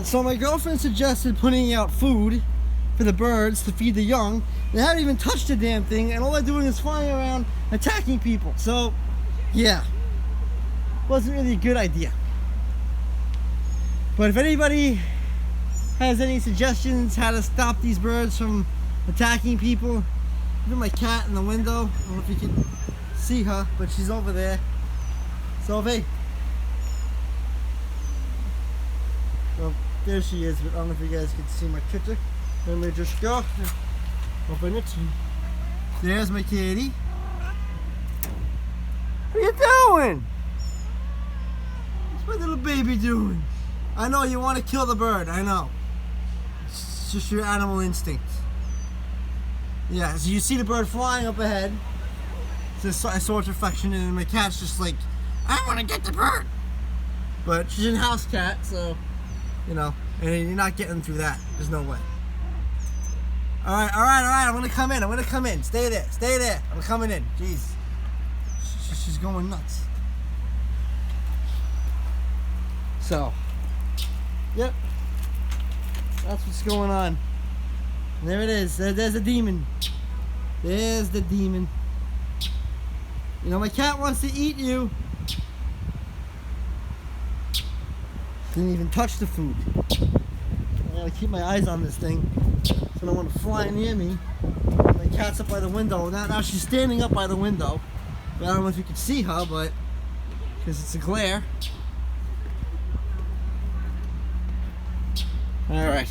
So my girlfriend suggested putting out food for the birds to feed the young. They haven't even touched the damn thing, and all they're doing is flying around attacking people. So, yeah, wasn't really a good idea. But if anybody has any suggestions how to stop these birds from attacking people, even my cat in the window, I don't know if you can see her, but she's over there. Sophie. Well, there she is, but I don't know if you guys can see my picture. Let me just go. Open it. There's my kitty. What are you doing? What's my little baby doing? I know you want to kill the bird, I know. It's just your animal instinct. Yeah, so you see the bird flying up ahead. It's a sword reflection, and my cat's just like, I want to get the bird. But she's a house cat, so, you know, and you're not getting through that. There's no way. Alright, I'm gonna come in, Stay there. I'm coming in. Jeez. She's going nuts. So, yep. That's what's going on. And there it is. There's a demon. There's the demon. You know, my cat wants to eat you. Didn't even touch the food. I gotta keep my eyes on this thing so I don't want to fly near me. My cat's up by the window. Now she's standing up by the window. But I don't know if you can see her, but because it's a glare. Alright.